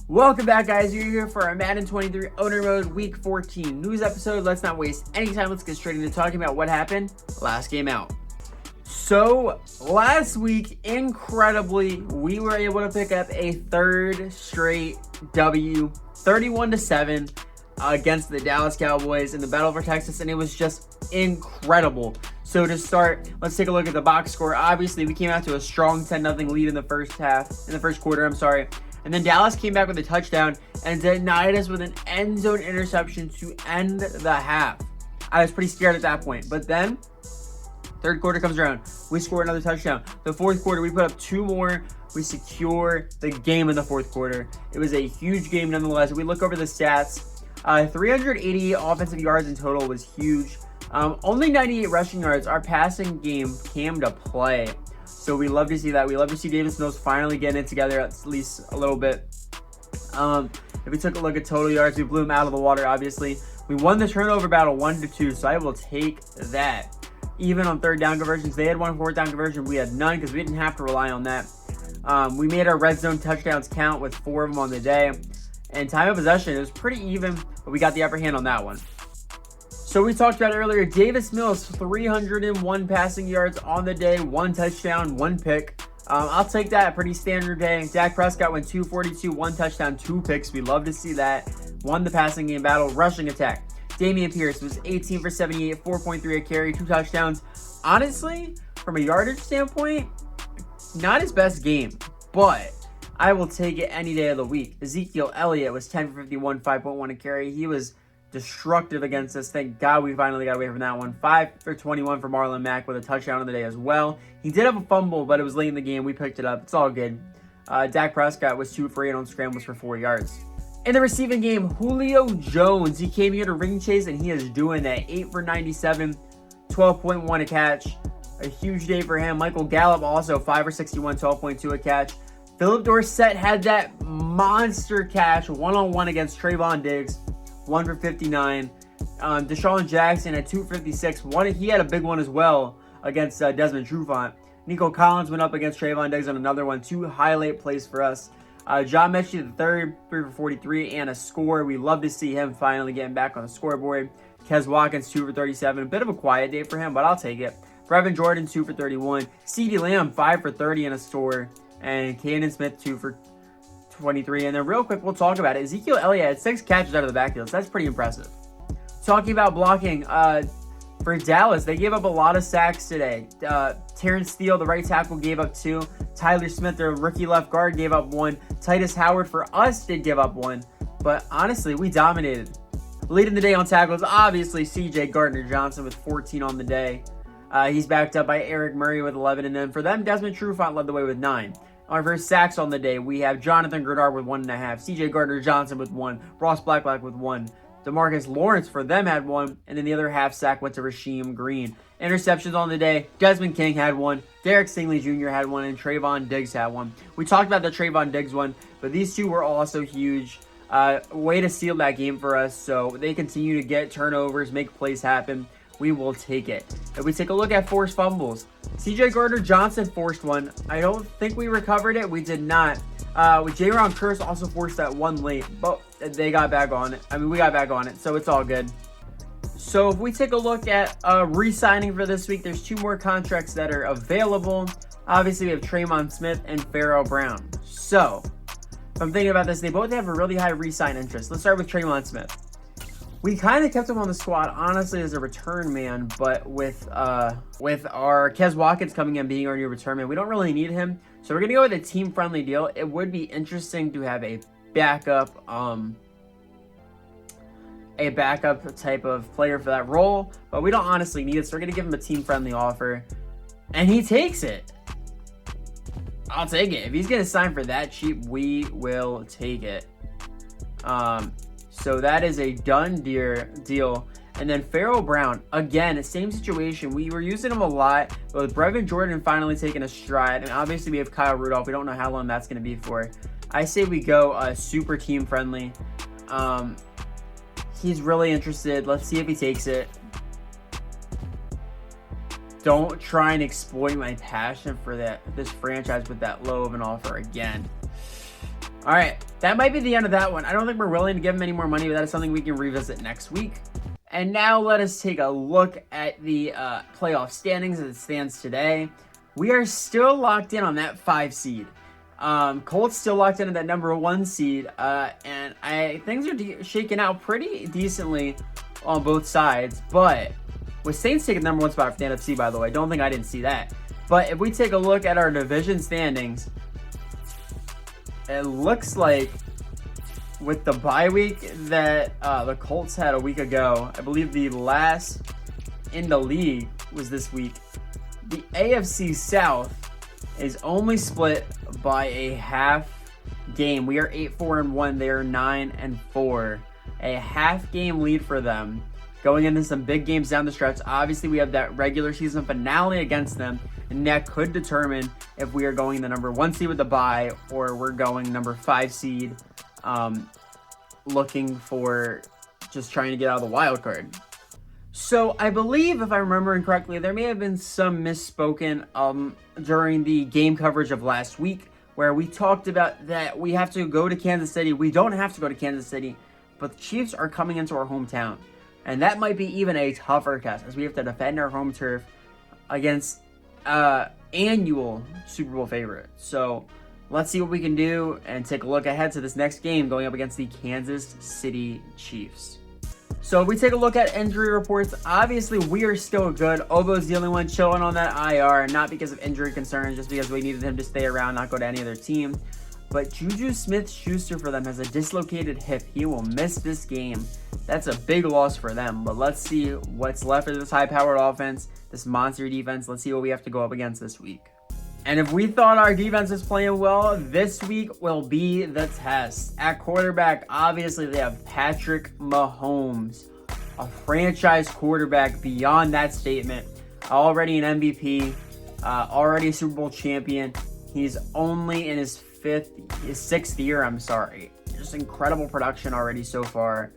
Welcome back, guys. You're here for our Madden 23 Owner Mode Week 14 news episode. Let's not waste any time. Let's get straight into talking about what happened last game out. So, last week, incredibly, we were able to pick up a third straight W, 31-7, against the Dallas Cowboys in the battle for Texas, and it was just incredible. So to start, let's take a look at the box score. Obviously, we came out to a strong 10-0 lead in the first quarter, and then Dallas came back with a touchdown and denied us with an end zone interception to end the half. I was pretty scared at that point, but then third quarter comes around. We score another touchdown. The fourth quarter, we put up two more. We secure the game in the fourth quarter. It was a huge game nonetheless. We look over the stats. 380 offensive yards in total was huge. Only 98 rushing yards. Our passing game came to play. So we love to see that. We love to see Davis Mills finally getting it together at least a little bit. If we took a look at total yards, we blew him out of the water, obviously. We won the turnover battle 1-2, so I will take that. Even on third down conversions, they had one fourth down conversion. We had none because we didn't have to rely on that. We made our red zone touchdowns count with 4 of them on the day. And time of possession, it was pretty even, but we got the upper hand on that one. So we talked about earlier, Davis Mills, 301 passing yards on the day, 1 touchdown, 1 pick. I'll take that, a pretty standard day. Dak Prescott went 242, 1 touchdown, 2 picks. We love to see that. Won the passing game battle, rushing attack. Dameon Pierce was 18 for 78, 4.3 a carry, 2 touchdowns. Honestly, from a yardage standpoint, not his best game, but I will take it any day of the week. Ezekiel Elliott was 10 for 51, 5.1 a carry. He was destructive against us. Thank God we finally got away from that one. 5 for 21 for Marlon Mack with a touchdown on the day as well. He did have a fumble, but it was late in the game. We picked it up. It's all good. Dak Prescott was 2 for 8 on scrambles for 4 yards. In the receiving game, Julio Jones, he came here to ring chase, and he is doing that. 8 for 97, 12.1 a catch. A huge day for him. Michael Gallup also 5 for 61, 12.2 a catch. Philip Dorsett had that monster catch one-on-one against Trayvon Diggs. 1 for 59. Deshaun Jackson at 256. He had a big one as well against Desmond Trufant. Nico Collins went up against Trayvon Diggs on another one. 2 highlight plays for us. John Mechie the third, 3 for 43 and a score. We love to see him finally getting back on the scoreboard. Kes Watkins 2 for 37. A bit of a quiet day for him, but I'll take it. Brevin Jordan 2 for 31. CeeDee Lamb 5 for 30 and a score. And Caden Smith 2 for 23. And then real quick, we'll talk about it. Ezekiel Elliott had 6 catches out of the backfield, so that's pretty impressive. Talking about blocking, for Dallas, they gave up a lot of sacks today. Terrence Steele, the right tackle, gave up 2. Tyler Smith, their rookie left guard, gave up 1. Titus Howard for us did give up 1. But honestly, we dominated. Leading the day on tackles, obviously, C.J. Gardner-Johnson with 14 on the day. He's backed up by Eric Murray with 11. And then for them, Desmond Trufant led the way with 9. Our first sacks on the day, we have Jonathan Grenard with 1.5, C.J. Gardner-Johnson with 1, Ross Blacklock with 1, DeMarcus Lawrence for them had 1, and then the other half sack went to Rasheem Green. Interceptions on the day, Desmond King had 1, Derek Stingley Jr. had 1, and Trayvon Diggs had 1. We talked about the Trayvon Diggs one, but these two were also huge. Way to seal that game for us, so they continue to get turnovers, make plays happen. We will take it. If we take a look at forced fumbles, C.J. Gardner-Johnson forced one. I don't think we recovered it. We did not. Jaron Kearse also forced that one late, but they got back on it. We got back on it, so it's all good. So if we take a look at re-signing for this week, there's 2 more contracts that are available. Obviously, we have Tremon Smith and Pharaoh Brown. So if I'm thinking about this, they both have a really high re-sign interest. Let's start with Tremon Smith. We kind of kept him on the squad, honestly, as a return man, but with our Kes Watkins coming in being our new return man, we don't really need him. So we're going to go with a team-friendly deal. It would be interesting to have a backup type of player for that role, but we don't honestly need it, so we're going to give him a team-friendly offer. And he takes it. I'll take it. If he's going to sign for that cheap, we will take it. So that is a done deal. And then Pharaoh Brown, again, same situation. We were using him a lot, but with Brevin Jordan finally taking a stride, and obviously we have Kyle Rudolph. We don't know how long that's going to be for. I say we go super team friendly. He's really interested. Let's see if he takes it. Don't try and exploit my passion for this franchise with that low of an offer again. All right, that might be the end of that one. I don't think we're willing to give him any more money, but that is something we can revisit next week. And now let us take a look at the playoff standings as it stands today. We are still locked in on that 5 seed. Colts still locked in at that number 1 seed, and things are shaking out pretty decently on both sides. But with Saints taking the number 1 spot for the NFC, by the way, don't think I didn't see that. But if we take a look at our division standings, it looks like with the bye week that the Colts had a week ago, I believe the last in the league was this week. The AFC South is only split by a half game. We are 8-4-1. They are 9-4. A half game lead for them going into some big games down the stretch. Obviously, we have that regular season finale against them, and that could determine if we are going the number 1 seed with the bye or we're going number 5 seed, looking for just trying to get out of the wild card. So I believe, if I'm remembering correctly, there may have been some misspoken during the game coverage of last week where we talked about that we have to go to Kansas City. We don't have to go to Kansas City, but the Chiefs are coming into our hometown. And that might be even a tougher test as we have to defend our home turf against annual Super Bowl favorite. So let's see what we can do and take a look ahead to this next game going up against the Kansas City Chiefs. So if we take a look at injury reports, obviously we are still good. Obo's the only one chilling on that IR, not because of injury concerns, just because we needed him to stay around, not go to any other team. But Juju Smith-Schuster for them has a dislocated hip. He will miss this game. That's a big loss for them. But let's see what's left of this high-powered offense, this monster defense. Let's see what we have to go up against this week. And if we thought our defense was playing well, this week will be the test. At quarterback, obviously they have Patrick Mahomes, a franchise quarterback beyond that statement. Already an MVP, already a Super Bowl champion. He's only in his 6th year, Just incredible production already so far.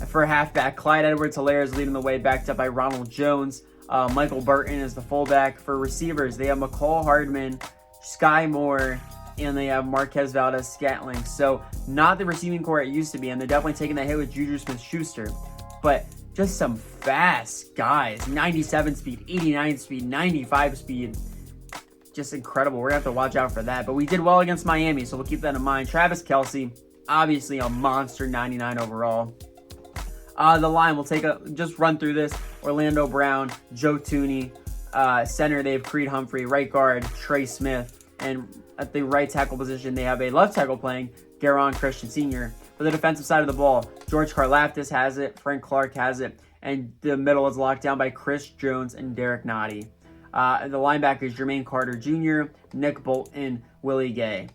For halfback, Clyde Edwards-Helaire is leading the way, backed up by Ronald Jones. Michael Burton is the fullback. For receivers, they have McCall Hardman, Sky Moore, and they have Marquez Valdez-Scantling. So not the receiving core it used to be, and they're definitely taking that hit with Juju Smith-Schuster. But just some fast guys. 97 speed, 89 speed, 95 speed. Just incredible. We're going to have to watch out for that. But we did well against Miami, so we'll keep that in mind. Travis Kelce, obviously a monster, 99 overall. The line, just run through this. Orlando Brown, Joe Tooney. Center, they have Creed Humphrey. Right guard, Trey Smith. And at the right tackle position, they have a left tackle playing, Garon Christian Sr. For the defensive side of the ball, George Karlaftis has it. Frank Clark has it. And the middle is locked down by Chris Jones and Derek Nottie. The linebackers, Jermaine Carter Jr., Nick Bolton, Willie Gay.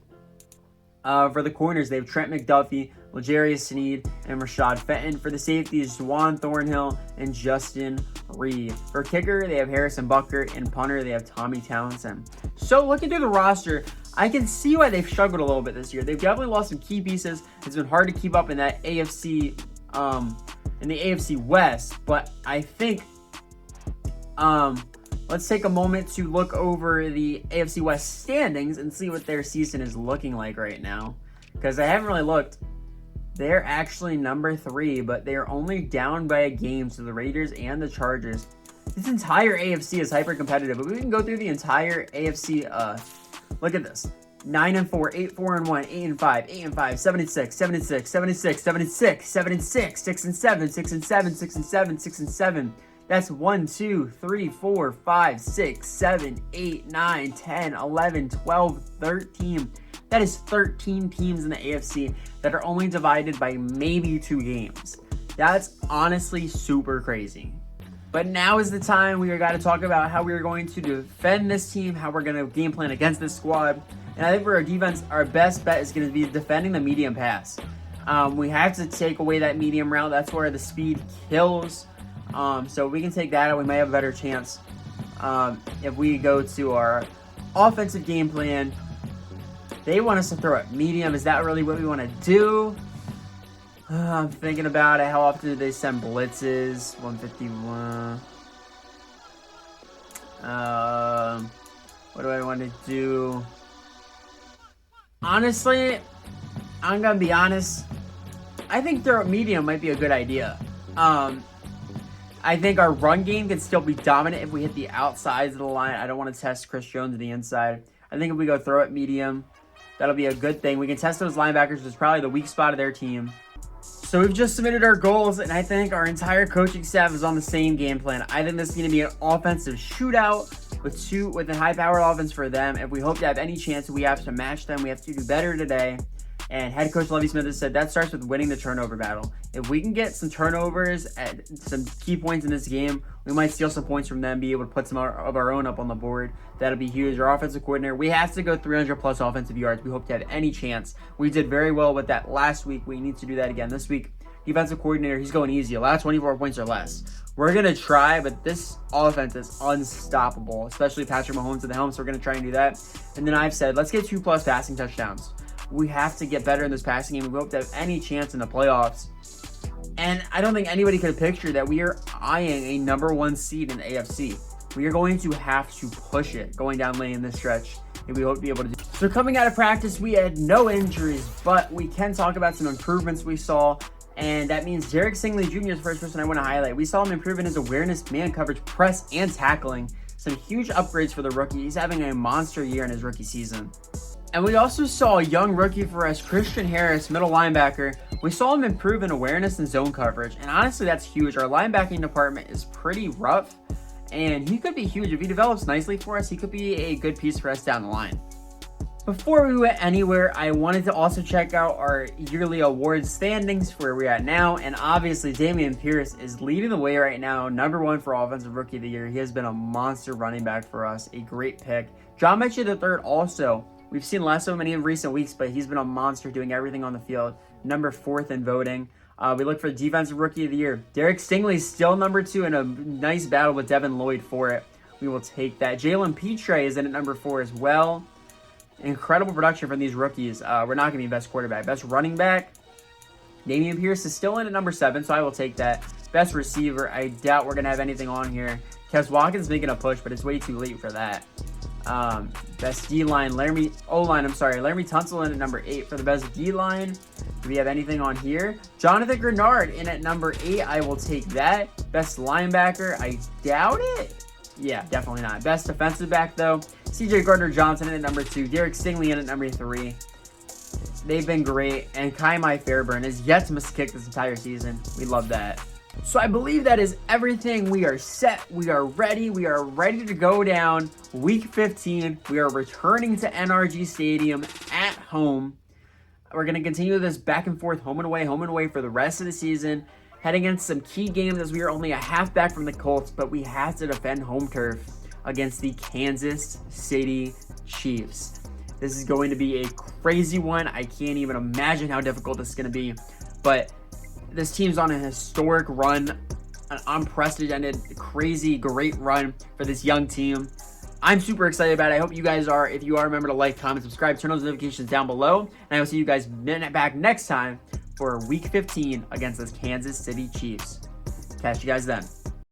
For the corners, they have Trent McDuffie, L'Jarius Sneed, and Rashad Fenton. For the safeties, Juwan Thornhill and Justin Reed. For kicker, they have Harrison Butker, and punter, they have Tommy Townsend. So looking through the roster, I can see why they've struggled a little bit this year. They've definitely lost some key pieces. It's been hard to keep up in that AFC, in the AFC West. But I think, let's take a moment to look over the AFC West standings and see what their season is looking like right now. Because I haven't really looked. They're actually number 3, but they're only down by a game to the Raiders and the Chargers. This entire AFC is hyper competitive, but we can go through the entire AFC. Look at this. 9-4, 8-4-1, 8-5, 8-5, 7-6, 7-6, 7-6, 7-6, 7-6, 6-7, 6-7, 6-7, 6-7. That's 1, 2, 3, 4, 5, 6, 7, 8, 9, 10, 11, 12, 13. That is 13 teams in the AFC that are only divided by maybe 2 games. That's honestly super crazy. But now is the time we got to talk about how we are going to defend this team, how we're going to game plan against this squad. And I think for our defense, our best bet is going to be defending the medium pass. We have to take away that medium route. That's where the speed kills. So we can take that out. We might have a better chance if we go to our offensive game plan. They want us to throw it medium. Is that really what we want to do? I'm thinking about it. How often do they send blitzes? 151. What do I want to do? Honestly, I'm going to be honest. I think throw it medium might be a good idea. I think our run game can still be dominant if we hit the outsides of the line. I don't want to test Chris Jones to the inside. I think if we go throw it medium, that'll be a good thing. We can test those linebackers, which is probably the weak spot of their team. So we've just submitted our goals, and I think our entire coaching staff is on the same game plan. I think this is going to be an offensive shootout with a high-powered offense for them. If we hope to have any chance, we have to match them. We have to do better today. And head coach Lovie Smith has said that starts with winning the turnover battle. If we can get some turnovers at some key points in this game, we might steal some points from them, be able to put some of our own up on the board. That'll be huge. Our offensive coordinator, we have to go 300-plus offensive yards. We hope to have any chance. We did very well with that last week. We need to do that again this week. Defensive coordinator, he's going easy. Allow 24 points or less. We're going to try, but this offense is unstoppable, especially Patrick Mahomes at the helm, so we're going to try and do that. And then I've said, let's get 2+ passing touchdowns. We have to get better in this passing game. We hope to have any chance in the playoffs. And I don't think anybody could have pictured that we are eyeing a #1 seed in the AFC. We are going to have to push it going down lane in this stretch, and we hope to be able to do. So coming out of practice, we had no injuries, but we can talk about some improvements we saw. And that means Derek Stingley Jr. is the first person I want to highlight. We saw him improve in his awareness, man coverage, press, and tackling. Some huge upgrades for the rookie. He's having a monster year in his rookie season. And we also saw a young rookie for us, Christian Harris, middle linebacker. We saw him improve in awareness and zone coverage. And honestly, that's huge. Our linebacking department is pretty rough. And he could be huge. If he develops nicely for us, he could be a good piece for us down the line. Before we went anywhere, I wanted to also check out our yearly awards standings for where we're at now. And obviously, Dameon Pierce is leading the way right now. #1 for Offensive Rookie of the Year. He has been a monster running back for us. A great pick. John Metchie III also. We've seen less of him in recent weeks, but he's been a monster doing everything on the field. #4 in voting. We look for the Defensive Rookie of the Year. Derek Stingley is still #2 in a nice battle with Devin Lloyd for it. We will take that. Jalen Petre is in at #4 as well. Incredible production from these rookies. We're not going to be best quarterback. Best running back. Dameon Pierce is still in at #7, so I will take that. Best receiver. I doubt we're going to have anything on here. Kes Watkins making a push, but it's way too late for that. Best D-line, Laramie Tunsil in at #8 for the best D-line. Do we have anything on here? Jonathan Grenard in at #8. I will take that. Best linebacker, I doubt it. Yeah, definitely not. Best defensive back, though. CJ Gardner-Johnson in at #2. Derek Stingley in at #3. They've been great. And Kai Fairburn is yet to miss a kick this entire season. We love that. So I believe that is everything. We are set. We are ready. We are ready to go down. Week 15. We are returning to NRG Stadium at home. We're going to continue this back and forth, home and away for the rest of the season. Head against some key games as we are only a half back from the Colts, but we have to defend home turf against the Kansas City Chiefs. This is going to be a crazy one. I can't even imagine how difficult this is going to be, but this team's on a historic run, an unprecedented, crazy, great run for this young team. I'm super excited about it. I hope you guys are. If you are, remember to like, comment, subscribe, turn those notifications down below. And I will see you guys back next time for Week 15 against the Kansas City Chiefs. Catch you guys then.